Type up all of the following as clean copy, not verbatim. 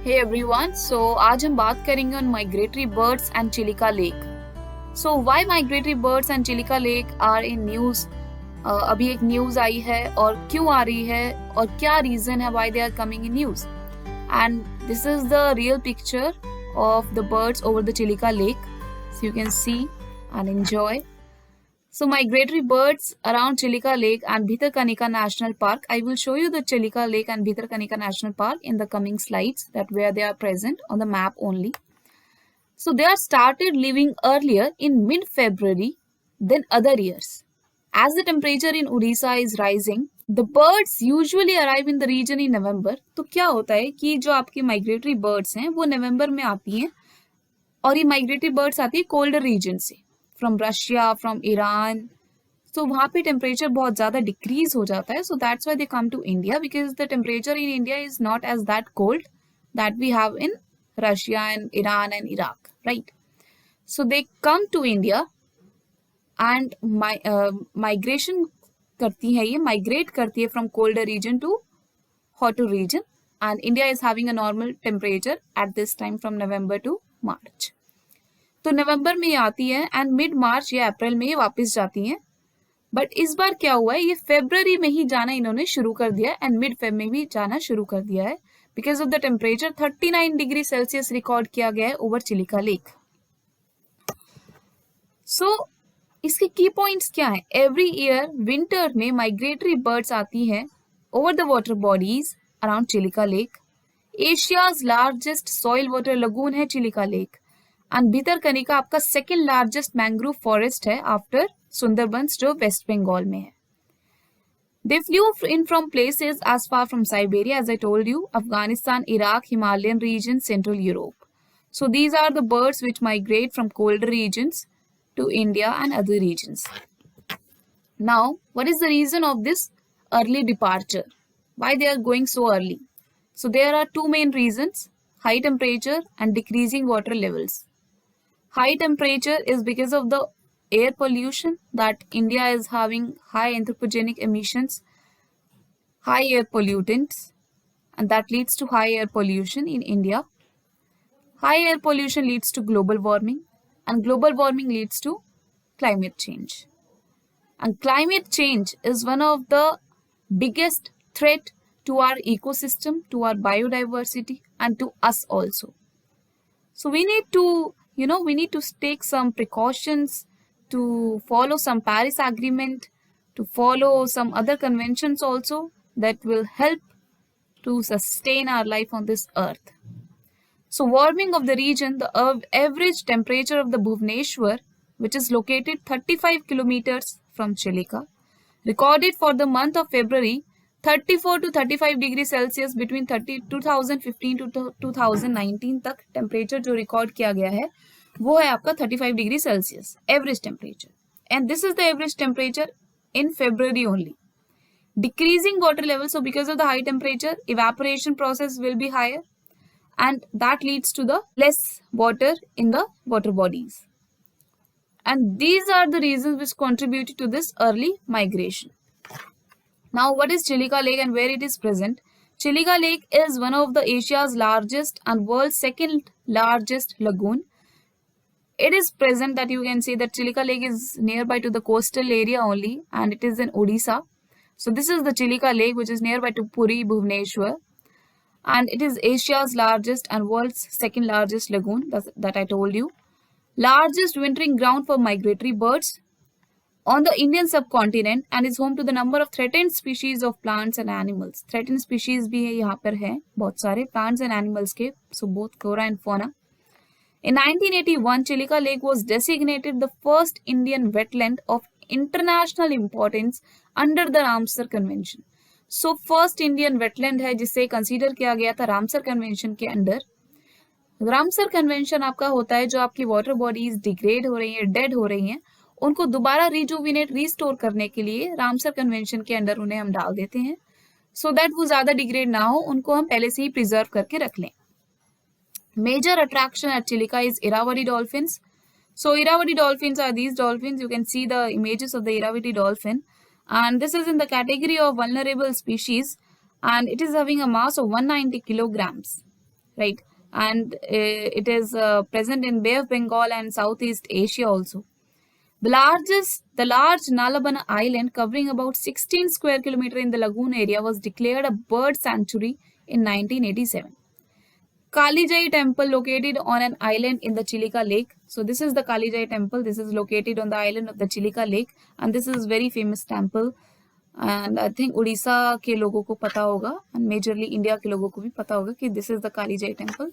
Hey everyone, so आज हम बात करेंगे on migratory birds and Chilika Lake. So why migratory birds and Chilika Lake are in news? अभी एक news आई है और क्यों आ रही है और क्या रीजन है why they are coming in news? And this is the real picture of the birds over the Chilika Lake. So you can see and enjoy. So migratory birds around Chilika Lake and Bhitarkanika National Park. I will show you the Chilika Lake and Bhitarkanika National Park in the coming slides, that where they are present on the map only. So they are started living earlier in mid-February than other years. As the temperature in Odisha is rising, the birds usually arrive in the region in November. तो क्या होता है कि जो आपकी migratory birds हैं वो नवंबर में आती हैं और ये migratory birds आती है colder region से, from Russia, from Iran. So वहाँ पे टेम्परेचर बहुत ज़्यादा डिक्रीज हो जाता है. So that's why they come to India because the temperature in India is not as that cold that we have in Russia and Iran and Iraq, right? So they come to India and migration करती है, ये migrate करती है from colder region to hotter region. And India is having a normal temperature at this time from November to March. तो नवंबर में ये आती है एंड मिड मार्च या अप्रैल में ये वापस जाती हैं. बट इस बार क्या हुआ है, ये फेब्रवरी में ही जाना इन्होंने शुरू कर दिया एंड मिड फेब में भी जाना शुरू कर दिया है because of the temperature 39 degree Celsius record किया गया है ओवर चिलिका लेक. सो इसके की पॉइंट्स क्या है? एवरी ईयर विंटर में माइग्रेटरी बर्ड्स आती हैं over the water bodies around Chilika lake. Asia's largest soil water lagoon है चिलिका लेक एंड भितरकनिका आपका सेकेंड लार्जेस्ट मैंग्रोव फॉरेस्ट है आफ्टर सुंदरबंस जो वेस्ट बंगाल में है. They flew in from places as far from Siberia, as I told you, Afghanistan, Iraq, Himalayan region, Central Europe. So these are the birds which migrate from colder regions to India and other regions. Now, what is the reason of this early departure? Why they are going so early? So there are two main reasons: high temperature and decreasing water levels. High temperature is because of the air pollution, that India is having high anthropogenic emissions, high air pollutants, and that leads to high air pollution in India. High air pollution leads to global warming, and global warming leads to climate change. And climate change is one of the biggest threat to our ecosystem, to our biodiversity, and to us also. So we need to take some precautions, to follow some Paris Agreement, to follow some other conventions also that will help to sustain our life on this earth. So warming of the region, the average temperature of the Bhubaneswar, which is located 35 kilometers from Chilika, recorded for the month of February 34 to 35 degree celsius between 2015 to 2019 तक temperature जो record किया गया है वो है आपका 35 degree Celsius average temperature. And this is the average temperature in February only. Decreasing water level, so because of the high temperature, evaporation process will be higher and that leads to the less water in the water bodies. And these are the reasons which contributed to this early migration. Now, what is Chilika Lake and where it is present? Chilika Lake is one of the Asia's largest and world's second largest lagoon. It is present, that you can see that Chilika Lake is nearby to the coastal area only and it is in Odisha. So this is the Chilika Lake which is nearby to Puri, Bhubaneswar, and it is Asia's largest and world's second largest lagoon that I told you. Largest wintering ground for migratory birds on the Indian subcontinent and is home to the number of threatened species of plants and animals. Threatened species भी है यहाँ पर है बहुत सारे plants and animals के, so both flora and fauna. In 1981, Chilika Lake was designated the first Indian wetland of international importance under the Ramsar Convention. So first Indian wetland है जिसे consider किया गया था रामसर कन्वेंशन के under. Ramsar convention आपका होता है जो आपकी वाटर बॉडीज डिग्रेड हो रही हैं, डेड हो रही हैं, उनको दोबारा रिजुविनेट रिस्टोर करने के लिए रामसर कन्वेंशन के अंडर उन्हें हम डाल देते हैं सो दैट वो ज्यादा डिग्रेड ना हो, उनको हम पहले से ही प्रिजर्व करके रख लें. Major attraction at Chilika is Irrawaddy dolphins. So Irrawaddy dolphins are these dolphins. You can see the images of the Irrawaddy dolphin and this is in the category of vulnerable species and it is having a mass of 190 kilograms. right? And it is present in Bay of Bengal and Southeast Asia also. The large Nalabana Island, covering about 16 square kilometer in the lagoon area, was declared a bird sanctuary in 1987. Kalijai temple located on an island in the Chilika Lake. So this is the Kalijai temple. This is located on the island of the Chilika Lake, and this is very famous temple. And I think Odisha के लोगों को पता होगा, and majorly India के लोगों को भी पता होगा कि this is the Kalijai temple.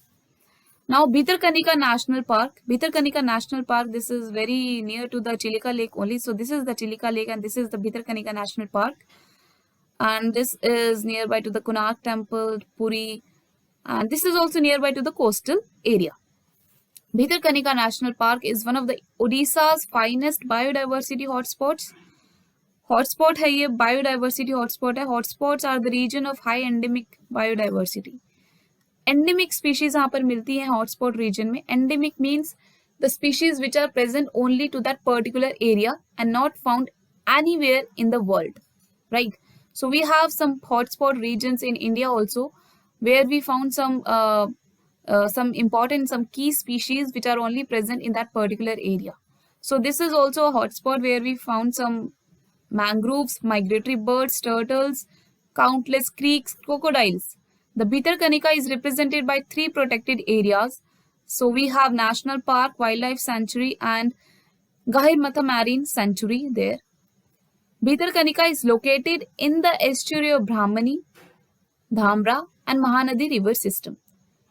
Now Bhitarkanika National Park. Bhitarkanika National Park, this is very near to the Chilika Lake only. So this is the Chilika Lake and this is the Bhitarkanika National Park. And this is nearby to the Konark Temple, Puri. And this is also nearby to the coastal area. Bhitarkanika National Park is one of the Odisha's finest biodiversity hotspots. Hotspot है ये biodiversity hotspot है. Hotspots are the region of high endemic biodiversity. Endemic species यहाँ पर मिलती हैं hotspot region में. Endemic means the species which are present only to that particular area and not found anywhere in the world, right? So we have some hotspot regions in India also, where we found some key species which are only present in that particular area. So this is also a hotspot where we found some mangroves, migratory birds, turtles, countless creeks, crocodiles. The Bhitarkanika is represented by 3 protected areas. So we have National Park, Wildlife Sanctuary and Gahirmatha Marine Sanctuary there. Bhitarkanika is located in the estuary of Brahmani, Dhamra and Mahanadi river system.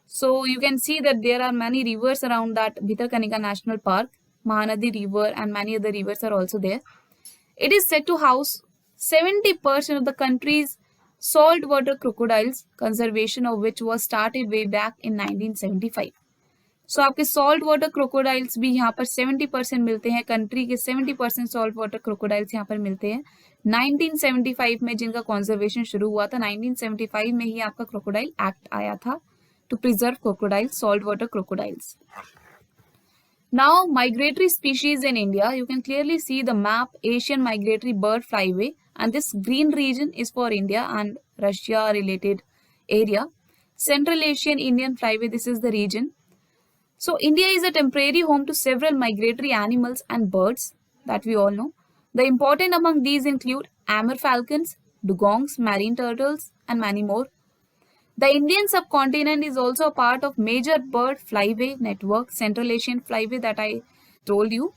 So you can see that there are many rivers around that Bhitarkanika National Park. Mahanadi river and many other rivers are also there. It is said to house 70% of the country's saltwater crocodiles, conservation of which was started way back in 1975. So आपके salt water crocodiles भी यहाँ पर 70% मिलते हैं. Country के 70% salt water crocodiles यहाँ पर मिलते हैं. 1975 में जिनका conservation शुरू हुआ था, 1975 में ही आपका crocodile act आया था to preserve crocodiles, salt water crocodiles. Now, migratory species in India, you can clearly see the map Asian Migratory Bird Flyway, and this green region is for India and Russia related area. Central Asian Indian Flyway, this is the region. So India is a temporary home to several migratory animals and birds that we all know. The important among these include Amur falcons, dugongs, marine turtles and many more. The Indian subcontinent is also a part of major bird flyway network, Central Asian Flyway that I told you,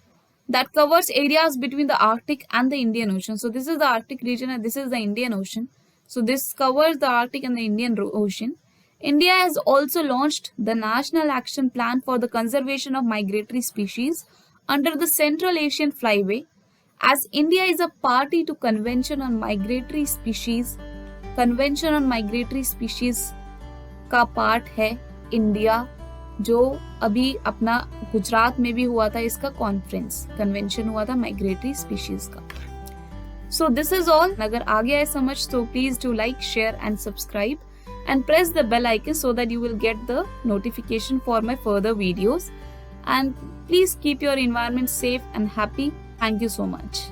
that covers areas between the Arctic and the Indian Ocean. So this is the Arctic region and this is the Indian Ocean. So this covers the Arctic and the Indian Ocean. India has also launched the National Action Plan for the Conservation of Migratory Species under the Central Asian Flyway, as India is a party to Convention on Migratory Species. Convention on Migratory Species का part है India, जो अभी अपना गुजरात में भी हुआ था. इसका कॉन्फ्रेंस कन्वेंशन हुआ था माइग्रेटरी स्पीशीज का. So this is all. अगर आ गया है समझ तो please do like, share and subscribe and press the bell icon so that you will get the notification for my further videos. And please keep your environment safe and happy. Thank you so much.